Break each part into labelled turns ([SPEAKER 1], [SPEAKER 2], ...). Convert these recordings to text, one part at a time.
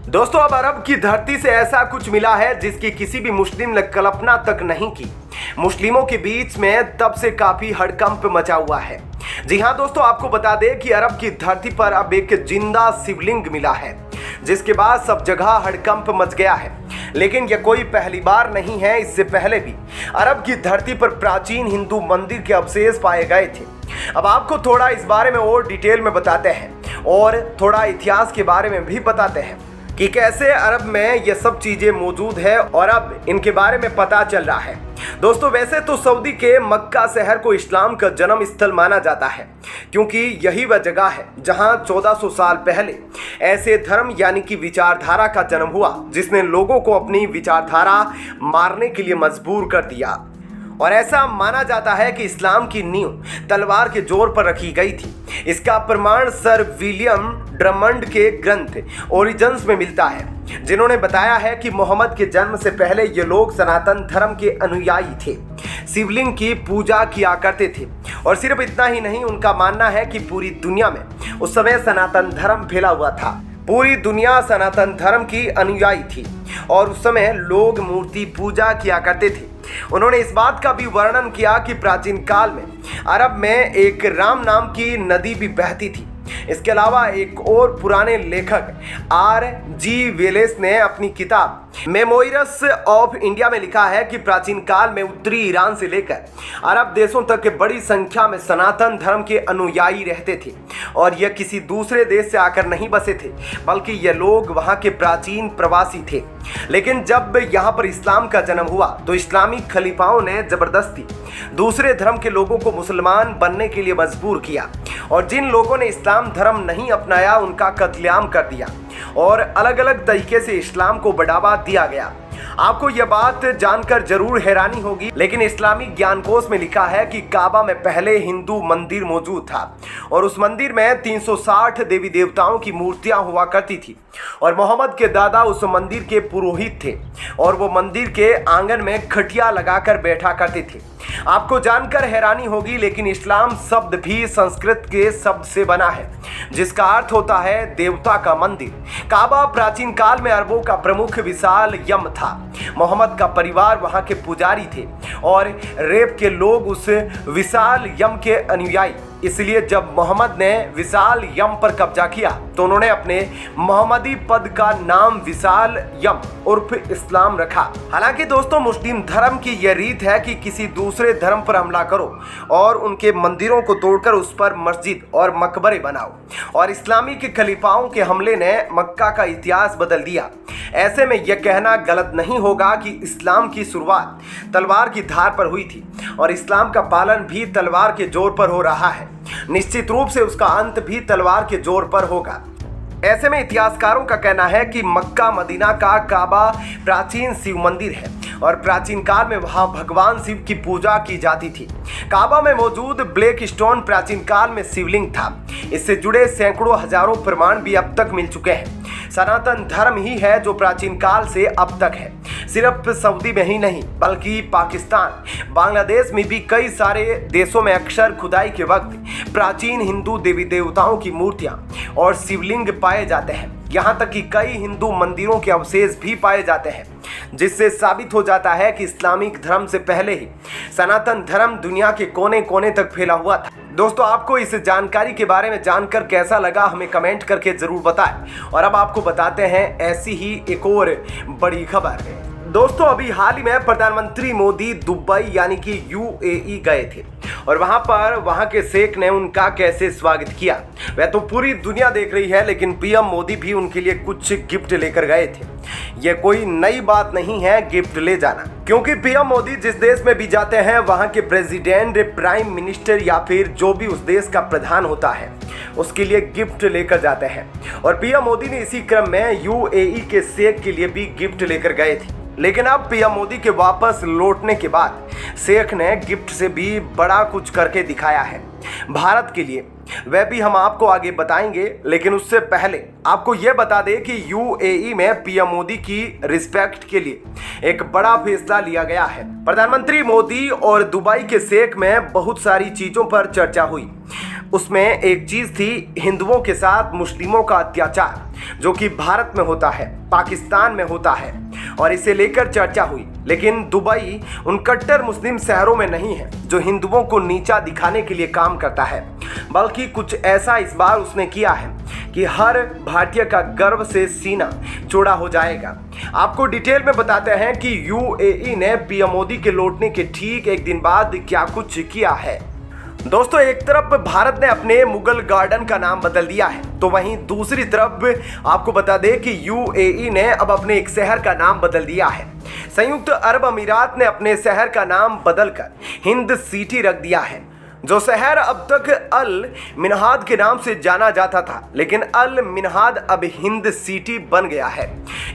[SPEAKER 1] दोस्तों अब अरब की धरती से ऐसा कुछ मिला है जिसकी किसी भी मुस्लिम ने कल्पना तक नहीं की। मुस्लिमों के बीच में तब से काफी हड़कंप मचा हुआ है। जी हाँ दोस्तों, आपको बता दें कि अरब की धरती पर अब एक जिंदा शिवलिंग मिला है, जिसके बाद सब जगह हड़कंप मच गया है। लेकिन यह कोई पहली बार नहीं है, इससे पहले भी अरब की धरती पर प्राचीन हिंदू मंदिर के अवशेष पाए गए थे। अब आपको थोड़ा इस बारे में और डिटेल में बताते हैं और थोड़ा इतिहास के बारे में भी बताते हैं कि कैसे अरब में ये सब चीजें मौजूद है और अब इनके बारे में पता चल रहा है। दोस्तों वैसे तो सऊदी के मक्का शहर को इस्लाम का जन्म स्थल माना जाता है, क्योंकि यही वह जगह है जहां 1400 साल पहले ऐसे धर्म यानी कि विचारधारा का जन्म हुआ जिसने लोगों को अपनी विचारधारा मारने के लिए मजबूर कर दिया। और ऐसा माना जाता है कि इस्लाम की नींव तलवार के जोर पर रखी गई थी। इसका प्रमाण सर विलियम ड्रमंड के ग्रंथ ओरिजिन्स में मिलता है, जिन्होंने बताया है कि मोहम्मद के जन्म से पहले ये लोग सनातन धर्म के अनुयायी थे, शिवलिंग की पूजा किया करते थे। और सिर्फ इतना ही नहीं, उनका मानना है कि पूरी दुनिया में उस समय सनातन धर्म फैला हुआ था। पूरी दुनिया सनातन धर्म की अनुयायी थी और उस समय लोग मूर्ति पूजा किया करते थे। उन्होंने इस बात का भी वर्णन किया कि प्राचीन काल में अरब में एक राम नाम की नदी भी बहती थी। इसके अलावा एक और पुराने लेखक R.G. वेलेस ने अपनी किताब मेमोइरस ऑफ इंडिया में लिखा है कि प्राचीन काल में उत्तरी ईरान से लेकर अरब देशों तक के बड़ी संख्या में सनातन धर्म के अनुयायी रहते थे और यह किसी दूसरे देश से आकर नहीं बसे थे, बल्कि ये लोग वहाँ के प्राचीन प्रवासी थे। लेकिन जब यहाँ पर इस्लाम का जन्म हुआ तो इस्लामी खलीफाओं ने जबरदस्ती दूसरे धर्म के लोगों को मुसलमान बनने के लिए मजबूर किया और जिन लोगों ने इस्लाम धर्म नहीं अपनाया उनका कत्लेआम कर दिया और अलग अलग तरीके से इस्लाम को बढ़ावा दिया गया। आपको यह बात जानकर जरूर हैरानी होगी, लेकिन इस्लामी ज्ञानकोश में लिखा है कि काबा में पहले हिंदू मंदिर मौजूद था और उस मंदिर में 360 देवी देवताओं की मूर्तियां हुआ करती थी और मोहम्मद के दादा उस मंदिर के पुरोहित थे और वो मंदिर के आंगन में खटिया लगाकर बैठा करते थे। आपको जानकर हैरानी होगी, लेकिन इस्लाम शब्द भी संस्कृत के शब्द से बना है जिसका अर्थ होता है देवता का मंदिर। काबा प्राचीन काल में अरबों का प्रमुख विशाल यम था। मोहम्मद का परिवार वहां के पुजारी थे और रेप के लोग उस विशाल यम के अनुयायी। इसलिए जब मोहम्मद ने विशाल यम पर कब्जा किया तो उन्होंने अपने मोहम्मदी पद का नाम विशाल यम उर्फ इस्लाम रखा। हालांकि दोस्तों मुस्लिम धर्म की यह रीत है कि किसी दूसरे धर्म पर हमला करो और उनके मंदिरों को तोड़कर उस पर मस्जिद और मकबरे बनाओ, और इस्लामी के खलीफाओं के हमले ने मक्का का इतिहास बदल दिया। ऐसे में यह कहना गलत नहीं होगा कि इस्लाम की शुरुआत तलवार की धार पर हुई थी और इस्लाम का पालन भी तलवार के जोर पर हो रहा है। निश्चित रूप से उसका अंत भी तलवार के जोर पर होगा। ऐसे में इतिहासकारों का कहना है कि मक्का मदीना का काबा प्राचीन शिव मंदिर है और प्राचीन काल में वहां भगवान शिव की पूजा की जाती थी। काबा में मौजूद ब्लैक स्टोन प्राचीन काल में शिवलिंग था। इससे जुड़े सैकड़ों हजारों प्रमाण भी अब तक मिल चुके हैं। सनातन धर्म ही है जो प्राचीन काल से अब तक है। सिर्फ सऊदी में ही नहीं बल्कि पाकिस्तान, बांग्लादेश में भी कई सारे देशों में अक्सर खुदाई के वक्त प्राचीन हिंदू देवी देवताओं की मूर्तियां और शिवलिंग पाए जाते हैं। यहाँ तक कि कई हिंदू मंदिरों के अवशेष भी पाए जाते हैं, जिससे साबित हो जाता है कि इस्लामिक धर्म से पहले ही सनातन धर्म दुनिया के कोने कोने तक फैला हुआ था। दोस्तों आपको इस जानकारी के बारे में जानकर कैसा लगा हमें कमेंट करके जरूर बताएं। और अब आपको बताते हैं ऐसी ही एक और बड़ी खबर। दोस्तों अभी हाल ही में प्रधानमंत्री मोदी दुबई यानी कि UAE गए थे और वहां पर वहां के शेख ने उनका कैसे स्वागत किया वह तो पूरी दुनिया देख रही है, लेकिन PM मोदी भी उनके लिए कुछ गिफ्ट लेकर गए थे। यह कोई नई बात नहीं है गिफ्ट ले जाना, क्योंकि PM मोदी जिस देश में भी जाते हैं वहां के प्रेसिडेंट, प्राइम मिनिस्टर या फिर जो भी उस देश का प्रधान होता है उसके लिए गिफ्ट लेकर जाते हैं। और PM मोदी ने इसी क्रम में UAE के शेख के लिए भी गिफ्ट लेकर गए थे। लेकिन अब PM मोदी के वापस लौटने के बाद शेख ने गिफ्ट से भी बड़ा कुछ करके दिखाया है। भारत के लिए, वह भी हम आपको आगे बताएंगे। लेकिन उससे पहले आपको यह बता दें कि यूएई में पीएम मोदी की रिस्पेक्ट के लिए एक बड़ा फैसला लिया गया है। प्रधानमंत्री मोदी और दुबई के शेख में बहुत सारी चीजों पर चर्चा हुई। उसमें एक चीज थी हिंदुओं के साथ मुस्लिमों का अत्याचार, जो कि भारत में होता है, पाकिस्तान में होता है, और इसे लेकर चर्चा हुई। लेकिन दुबई उन कट्टर मुस्लिम शहरों में नहीं है जो हिंदुओं को नीचा दिखाने के लिए काम करता है, बल्कि कुछ ऐसा इस बार उसने किया है कि हर भारतीय का गर्व से सीना चौड़ा हो जाएगा। आपको डिटेल में बताते हैं कि यूएई ने पीएम मोदी के लौटने के ठीक एक दिन बाद क्या कुछ किया है। दोस्तों, एक तरफ भारत ने अपने मुगल गार्डन का नाम बदल दिया है, तो वहीं दूसरी तरफ आपको बता दें कि यूएई ने अब अपने एक शहर का नाम बदल दिया है। संयुक्त अरब अमीरात ने अपने शहर का नाम बदलकर हिंद सिटी रख दिया है। जो शहर अब तक अल मिनहाद के नाम से जाना जाता था, लेकिन अल मिनहाद अब हिंद सिटी बन गया है।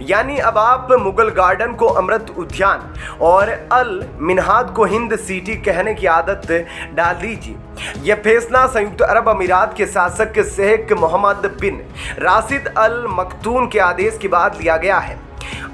[SPEAKER 1] यानी अब आप मुगल गार्डन को अमृत उद्यान और अल मिनहाद को हिंद सिटी कहने की आदत डाल दीजिए। यह फैसला संयुक्त अरब अमीरात के शासक शेख मोहम्मद बिन राशिद अल मखतूम के आदेश के बाद लिया गया है।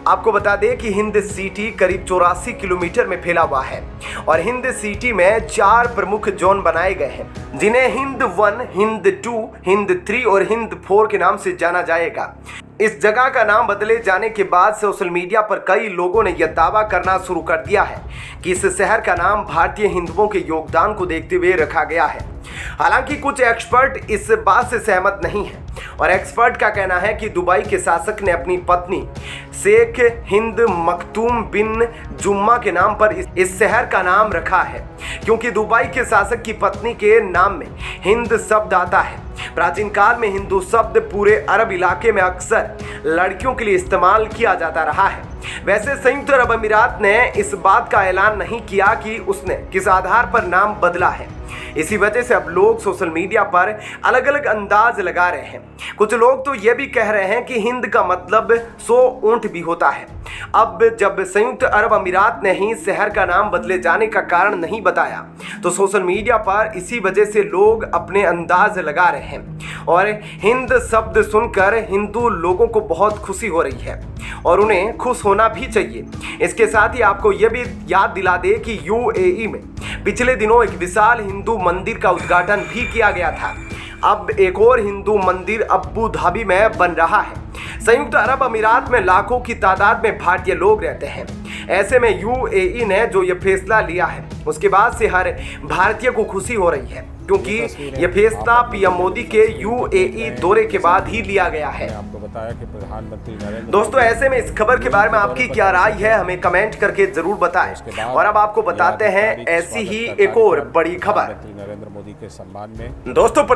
[SPEAKER 1] आपको बता दें कि हिंद सिटी करीब 84 किलोमीटर में फैला हुआ है और हिंद सिटी में 4 प्रमुख जोन बनाए गए हैं, जिन्हें हिंद 1, हिंद 2, हिंद 3 और हिंद 4 के नाम से जाना जाएगा। इस जगह का नाम बदले जाने के बाद सोशल मीडिया पर कई लोगों ने यह दावा करना शुरू कर दिया है कि इस शहर का नाम भारतीय हिंदुओं के योगदान को देखते हुए रखा गया है। हालांकि कुछ एक्सपर्ट इस बात से सहमत नहीं हैं और एक्सपर्ट का कहना है कि दुबई के शासक ने अपनी पत्नी शेख हिंद मखतूम बिन जुम्मा के नाम पर इस शहर का नाम रखा है, क्योंकि दुबई के शासक की पत्नी के नाम में हिंद शब्द आता है। प्राचीन काल में हिंदू शब्द पूरे अरब इलाके में अक्सर लड़कियों के लिए इस्तेमाल किया जाता रहा है। वैसे संयुक्त अरब अमीरात ने इस बात का ऐलान नहीं किया कि उसने किस आधार पर नाम बदला है। इसी वजह से अब लोग सोशल मीडिया पर अलग अलग अंदाज लगा रहे हैं। कुछ लोग तो ये भी कह रहे हैं कि हिंद का मतलब 100 ऊंट भी होता है। अब जब संयुक्त अरब अमीरात ने ही शहर का नाम बदले जाने का कारण नहीं बताया, तो सोशल मीडिया पर इसी वजह से लोग अपने अंदाज लगा रहे हैं और हिंद शब्द सुनकर हिंदू लोगों को बहुत खुशी हो रही है और उन्हें खुश होना भी चाहिए। इसके साथ ही आपको यह भी याद दिला दे कि यूएई में पिछले दिनों एक विशाल हिंदू मंदिर का उद्घाटन भी किया गया था। अब एक और हिंदू मंदिर अबू धाबी में बन रहा है। संयुक्त अरब अमीरात में लाखों की तादाद में भारतीय लोग रहते हैं। ऐसे में यूएई ने जो ये फैसला लिया है, उसके बाद से हर भारतीय को खुशी हो रही है, क्योंकि ये फैसला पीएम मोदी के यूएई दौरे के बाद ही लिया गया है।
[SPEAKER 2] आपको बताया कि प्रधानमंत्री नरेंद्र
[SPEAKER 1] दोस्तों, ऐसे में इस खबर के बारे में आपकी क्या राय है, हमें कमेंट करके जरूर बताएं। और अब आपको बताते हैं ऐसी ही एक और बड़ी खबर।
[SPEAKER 2] नरेंद्र मोदी के सम्मान में
[SPEAKER 1] दोस्तों,